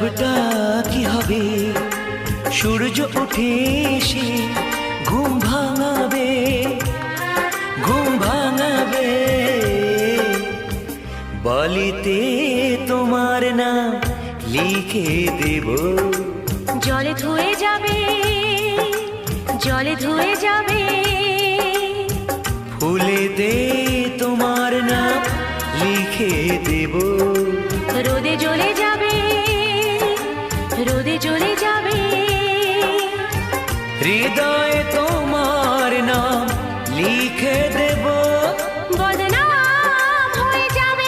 লাভটা কি হবে? সূর্য উঠে এসে ঘুম ভাঙাবে, ঘুম ভাঙাবে। বালিতে তোমার নাম লিখে দেব, জলে ধুয়ে যাবে, জলে ধুয়ে যাবে। ফুলেতে তোমার নাম লিখে দেব, রোদে জ্বলে যাবে, রোদে জ্বলে যাবে। হৃদয়